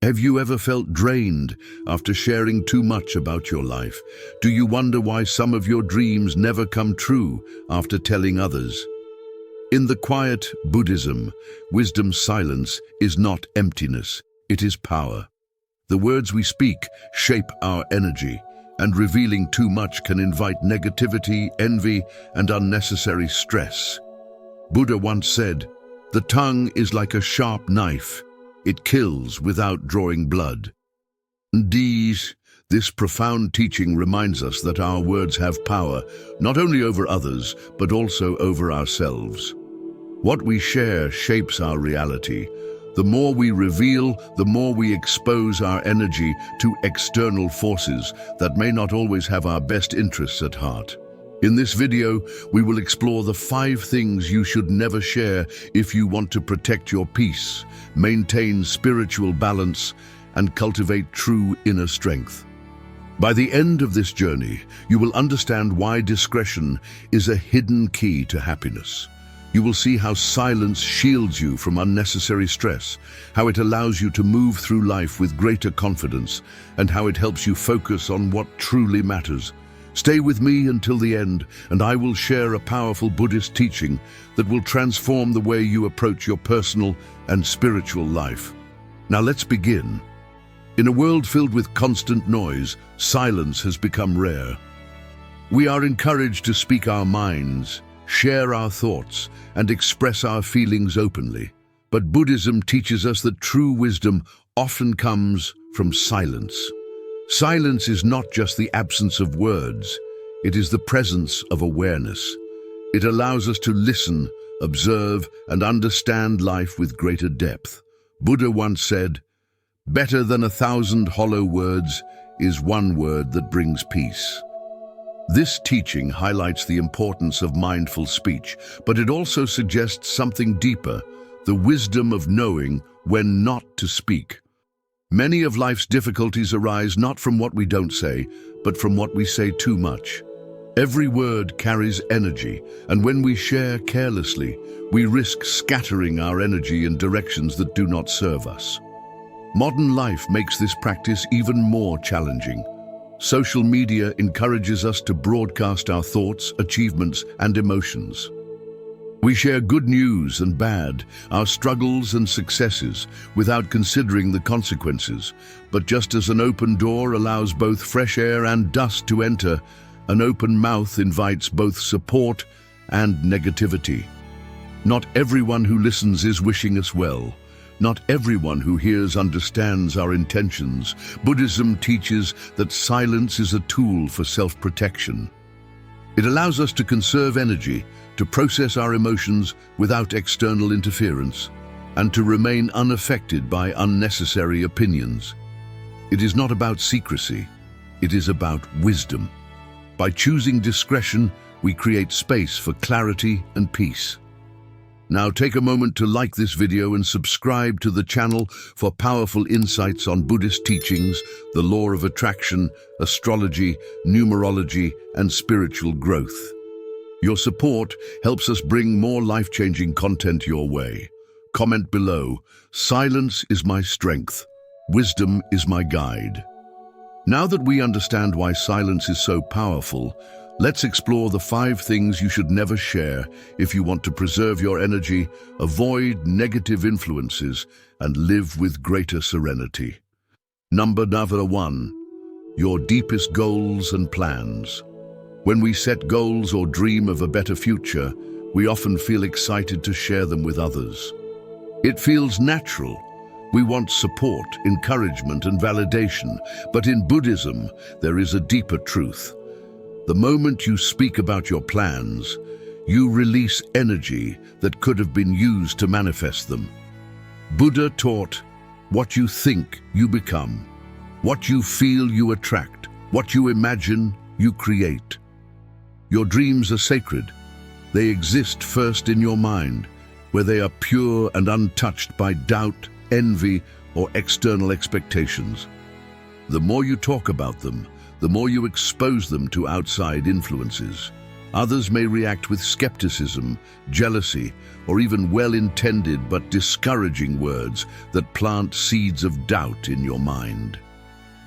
Have you ever felt drained after sharing too much about your life? Do you wonder why some of your dreams never come true after telling others? In the quiet Buddhism, wisdom's silence is not emptiness, it is power. The words we speak shape our energy, and revealing too much can invite negativity, envy, and unnecessary stress. Buddha once said, "The tongue is like a sharp knife. It kills without drawing blood." Indeed, this profound teaching reminds us that our words have power, not only over others, but also over ourselves. What we share shapes our reality. The more we reveal, the more we expose our energy to external forces that may not always have our best interests at heart. In this video, we will explore the 5 things you should never share if you want to protect your peace, maintain spiritual balance, and cultivate true inner strength. By the end of this journey, you will understand why discretion is a hidden key to happiness. You will see how silence shields you from unnecessary stress, how it allows you to move through life with greater confidence, and how it helps you focus on what truly matters. Stay with me until the end, and I will share a powerful Buddhist teaching that will transform the way you approach your personal and spiritual life. Now let's begin. In a world filled with constant noise, silence has become rare. We are encouraged to speak our minds, share our thoughts, and express our feelings openly. But Buddhism teaches us that true wisdom often comes from silence. Silence is not just the absence of words, it is the presence of awareness. It allows us to listen, observe, and understand life with greater depth. Buddha once said, "Better than 1,000 hollow words is one word that brings peace." This teaching highlights the importance of mindful speech, but it also suggests something deeper, the wisdom of knowing when not to speak. Many of life's difficulties arise not from what we don't say, but from what we say too much. Every word carries energy, and when we share carelessly, we risk scattering our energy in directions that do not serve us. Modern life makes this practice even more challenging. Social media encourages us to broadcast our thoughts, achievements, and emotions. We share good news and bad, our struggles and successes, without considering the consequences. But just as an open door allows both fresh air and dust to enter, an open mouth invites both support and negativity. Not everyone who listens is wishing us well. Not everyone who hears understands our intentions. Buddhism teaches that silence is a tool for self-protection. It allows us to conserve energy, to process our emotions without external interference, and to remain unaffected by unnecessary opinions. It is not about secrecy, it is about wisdom. By choosing discretion, we create space for clarity and peace. Now take a moment to like this video and subscribe to the channel for powerful insights on Buddhist teachings, the law of attraction, astrology, numerology, and spiritual growth. Your support helps us bring more life-changing content your way. Comment below, "Silence is my strength, wisdom is my guide." Now that we understand why silence is so powerful, let's explore the 5 things you should never share if you want to preserve your energy, avoid negative influences, and live with greater serenity. Number 1, your deepest goals and plans. When we set goals or dream of a better future, we often feel excited to share them with others. It feels natural. We want support, encouragement, and validation, but in Buddhism, there is a deeper truth. The moment you speak about your plans, you release energy that could have been used to manifest them. Buddha taught, what you think, you become. What you feel, you attract. What you imagine, you create. Your dreams are sacred. They exist first in your mind, where they are pure and untouched by doubt, envy, or external expectations. The more you talk about them, the more you expose them to outside influences. Others may react with skepticism, jealousy, or even well-intended but discouraging words that plant seeds of doubt in your mind.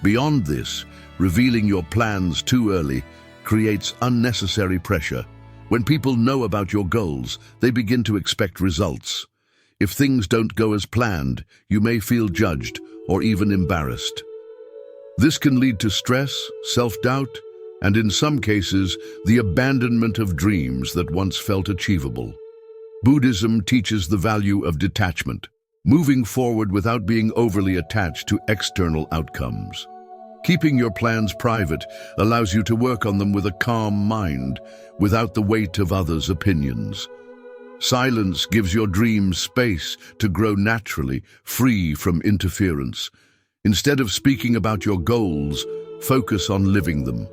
Beyond this, revealing your plans too early creates unnecessary pressure. When people know about your goals, they begin to expect results. If things don't go as planned, you may feel judged or even embarrassed. This can lead to stress, self-doubt, and in some cases, the abandonment of dreams that once felt achievable. Buddhism teaches the value of detachment, moving forward without being overly attached to external outcomes. Keeping your plans private allows you to work on them with a calm mind, without the weight of others' opinions. Silence gives your dreams space to grow naturally, free from interference. Instead of speaking about your goals, focus on living them.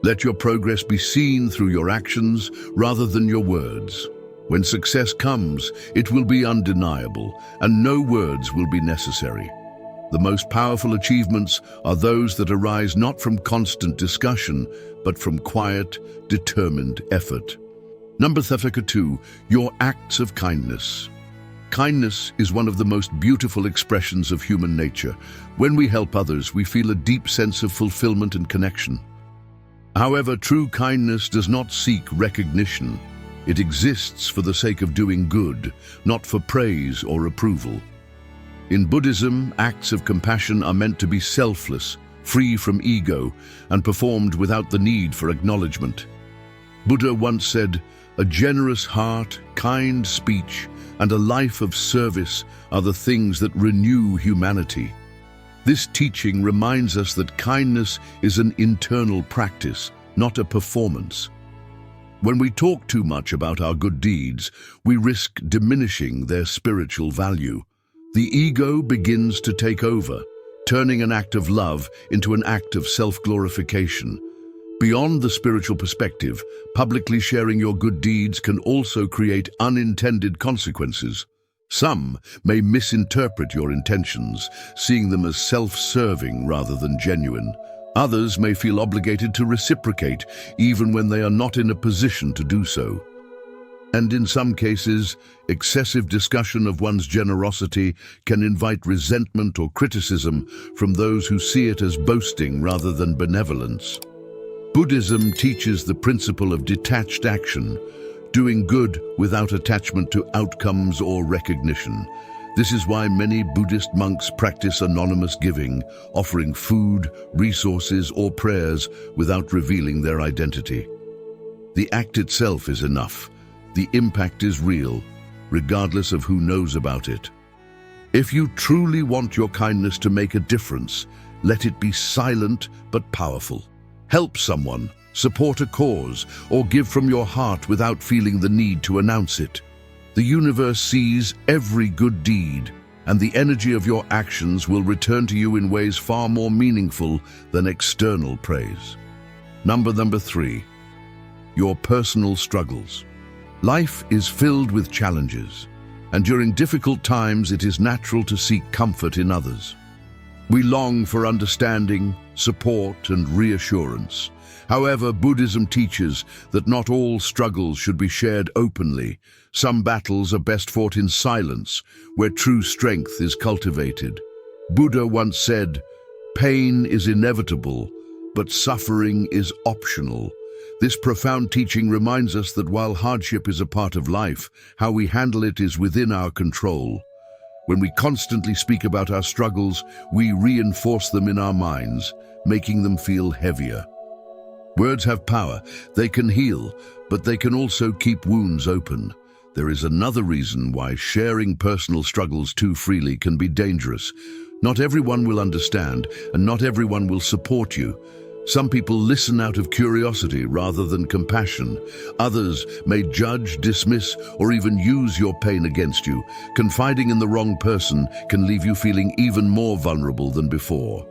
Let your progress be seen through your actions rather than your words. When success comes, it will be undeniable, and no words will be necessary. The most powerful achievements are those that arise not from constant discussion, but from quiet, determined effort. Number 32, your acts of kindness. Kindness is one of the most beautiful expressions of human nature. When we help others, we feel a deep sense of fulfillment and connection. However, true kindness does not seek recognition. It exists for the sake of doing good, not for praise or approval. In Buddhism, acts of compassion are meant to be selfless, free from ego, and performed without the need for acknowledgement. Buddha once said, "A generous heart, kind speech, and a life of service are the things that renew humanity." This teaching reminds us that kindness is an internal practice, not a performance. When we talk too much about our good deeds, we risk diminishing their spiritual value. The ego begins to take over, turning an act of love into an act of self-glorification. Beyond the spiritual perspective, publicly sharing your good deeds can also create unintended consequences. Some may misinterpret your intentions, seeing them as self-serving rather than genuine. Others may feel obligated to reciprocate, even when they are not in a position to do so. And in some cases, excessive discussion of one's generosity can invite resentment or criticism from those who see it as boasting rather than benevolence. Buddhism teaches the principle of detached action, doing good without attachment to outcomes or recognition. This is why many Buddhist monks practice anonymous giving, offering food, resources, or prayers without revealing their identity. The act itself is enough. The impact is real, regardless of who knows about it. If you truly want your kindness to make a difference, let it be silent but powerful. Help someone, support a cause, or give from your heart without feeling the need to announce it. The universe sees every good deed, and the energy of your actions will return to you in ways far more meaningful than external praise. Number 3, your personal struggles. Life is filled with challenges, and during difficult times it is natural to seek comfort in others. We long for understanding, support, and reassurance. However, Buddhism teaches that not all struggles should be shared openly. Some battles are best fought in silence, where true strength is cultivated. Buddha once said, "Pain is inevitable, but suffering is optional." This profound teaching reminds us that while hardship is a part of life, how we handle it is within our control. When we constantly speak about our struggles, we reinforce them in our minds, making them feel heavier. Words have power. They can heal, but they can also keep wounds open. There is another reason why sharing personal struggles too freely can be dangerous. Not everyone will understand, and not everyone will support you. Some people listen out of curiosity rather than compassion. Others may judge, dismiss, or even use your pain against you. Confiding in the wrong person can leave you feeling even more vulnerable than before.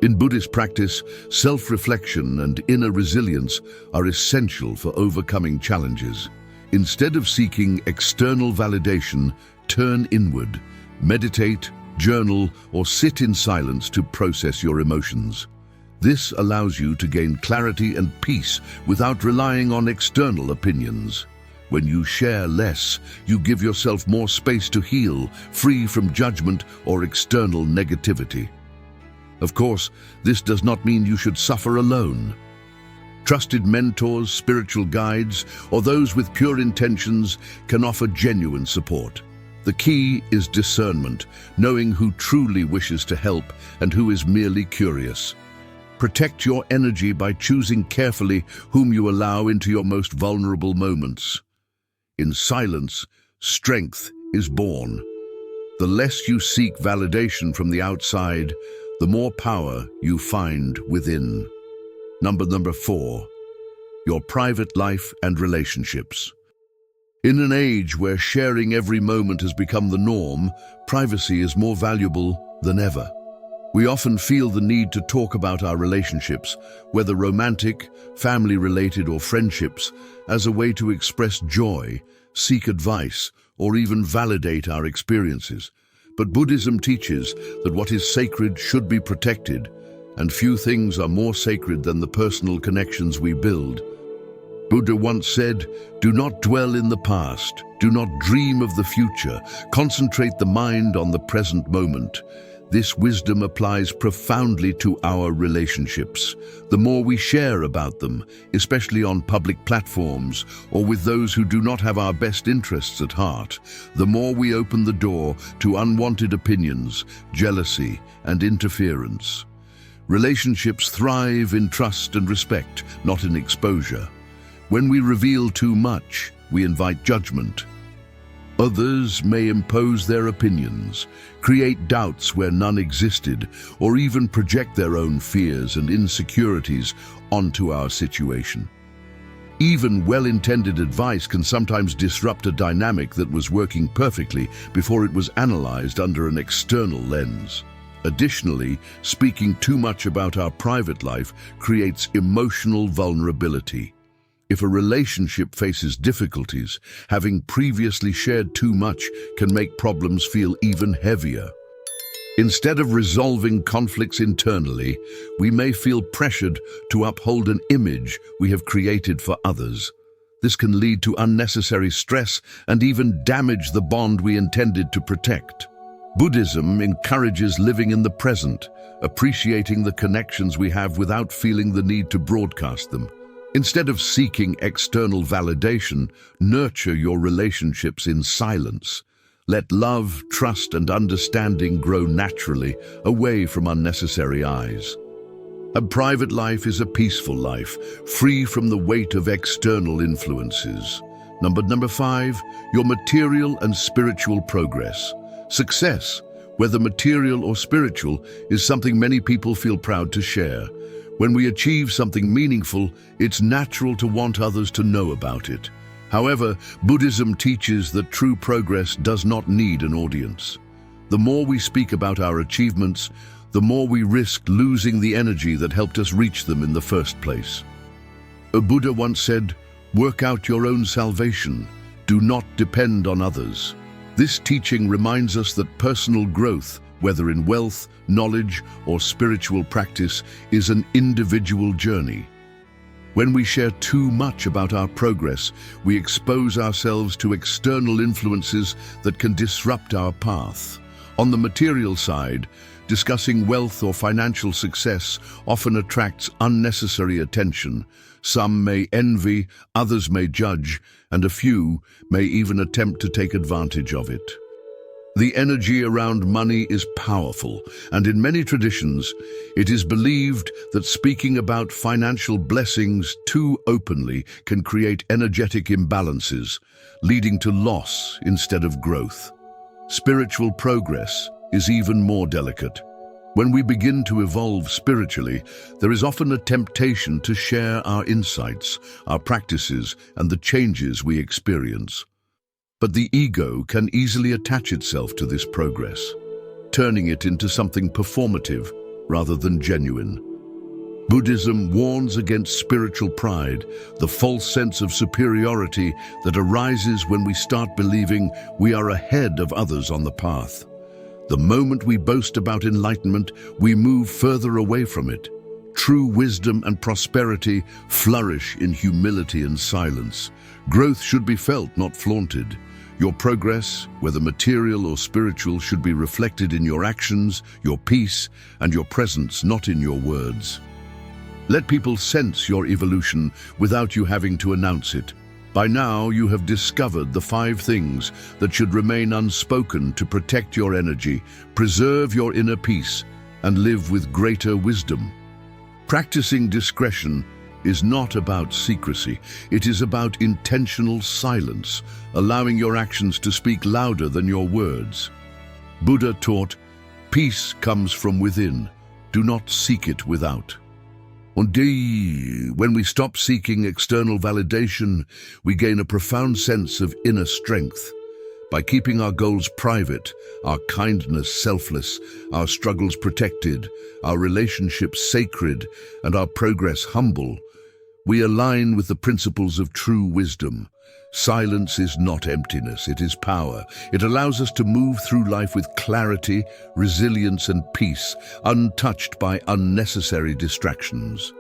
In Buddhist practice, self-reflection and inner resilience are essential for overcoming challenges. Instead of seeking external validation, turn inward. Meditate, journal, or sit in silence to process your emotions. This allows you to gain clarity and peace without relying on external opinions. When you share less, you give yourself more space to heal, free from judgment or external negativity. Of course, this does not mean you should suffer alone. Trusted mentors, spiritual guides, or those with pure intentions can offer genuine support. The key is discernment, knowing who truly wishes to help and who is merely curious. Protect your energy by choosing carefully whom you allow into your most vulnerable moments. In silence, strength is born. The less you seek validation from the outside, the more power you find within. Number 4, your private life and relationships. In an age where sharing every moment has become the norm, privacy is more valuable than ever. We often feel the need to talk about our relationships, whether romantic, family-related, or friendships, as a way to express joy, seek advice, or even validate our experiences. But Buddhism teaches that what is sacred should be protected, and few things are more sacred than the personal connections we build. Buddha once said, "Do not dwell in the past, do not dream of the future, concentrate the mind on the present moment." This wisdom applies profoundly to our relationships. The more we share about them, especially on public platforms or with those who do not have our best interests at heart, the more we open the door to unwanted opinions, jealousy, and interference. Relationships thrive in trust and respect, not in exposure. When we reveal too much, we invite judgment. Others may impose their opinions, create doubts where none existed, or even project their own fears and insecurities onto our situation. Even well-intended advice can sometimes disrupt a dynamic that was working perfectly before it was analyzed under an external lens. Additionally, speaking too much about our private life creates emotional vulnerability. If a relationship faces difficulties, having previously shared too much can make problems feel even heavier. Instead of resolving conflicts internally, we may feel pressured to uphold an image we have created for others. This can lead to unnecessary stress and even damage the bond we intended to protect. Buddhism encourages living in the present, appreciating the connections we have without feeling the need to broadcast them. Instead of seeking external validation, nurture your relationships in silence. Let love, trust, and understanding grow naturally, away from unnecessary eyes. A private life is a peaceful life, free from the weight of external influences. Number 5, your material and spiritual progress. Success, whether material or spiritual, is something many people feel proud to share. When we achieve something meaningful, it's natural to want others to know about it. However, Buddhism teaches that true progress does not need an audience. The more we speak about our achievements, the more we risk losing the energy that helped us reach them in the first place. A Buddha once said, "Work out your own salvation. Do not depend on others." This teaching reminds us that personal growth, whether in wealth, knowledge, or spiritual practice, is an individual journey. When we share too much about our progress, we expose ourselves to external influences that can disrupt our path. On the material side, discussing wealth or financial success often attracts unnecessary attention. Some may envy, others may judge, and a few may even attempt to take advantage of it. The energy around money is powerful, and in many traditions, it is believed that speaking about financial blessings too openly can create energetic imbalances, leading to loss instead of growth. Spiritual progress is even more delicate. When we begin to evolve spiritually, there is often a temptation to share our insights, our practices, and the changes we experience. But the ego can easily attach itself to this progress, turning it into something performative rather than genuine. Buddhism warns against spiritual pride, the false sense of superiority that arises when we start believing we are ahead of others on the path. The moment we boast about enlightenment, we move further away from it. True wisdom and prosperity flourish in humility and silence. Growth should be felt, not flaunted. Your progress, whether material or spiritual, should be reflected in your actions, your peace, and your presence, not in your words. Let people sense your evolution without you having to announce it. By now, you have discovered the 5 things that should remain unspoken to protect your energy, preserve your inner peace, and live with greater wisdom. Practicing discretion is not about secrecy. It is about intentional silence, allowing your actions to speak louder than your words. Buddha taught, "Peace comes from within. Do not seek it without." When we stop seeking external validation, we gain a profound sense of inner strength. By keeping our goals private, our kindness selfless, our struggles protected, our relationships sacred, and our progress humble, we align with the principles of true wisdom. Silence is not emptiness, it is power. It allows us to move through life with clarity, resilience, and peace, untouched by unnecessary distractions.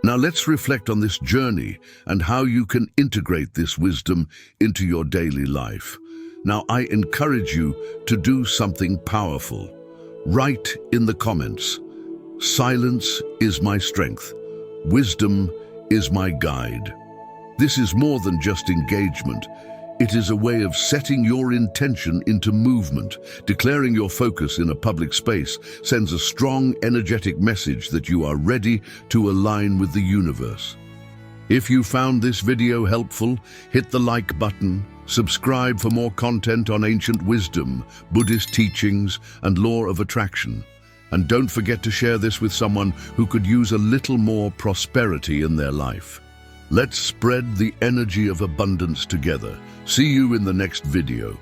Now let's reflect on this journey and how you can integrate this wisdom into your daily life. Now I encourage you to do something powerful. Write in the comments, "Silence is my strength. Wisdom is my guide." This is more than just engagement. It is a way of setting your intention into movement. Declaring your focus in a public space sends a strong, energetic message that you are ready to align with the universe. If you found this video helpful, hit the like button, subscribe for more content on ancient wisdom, Buddhist teachings, and law of attraction. And don't forget to share this with someone who could use a little more prosperity in their life. Let's spread the energy of abundance together. See you in the next video.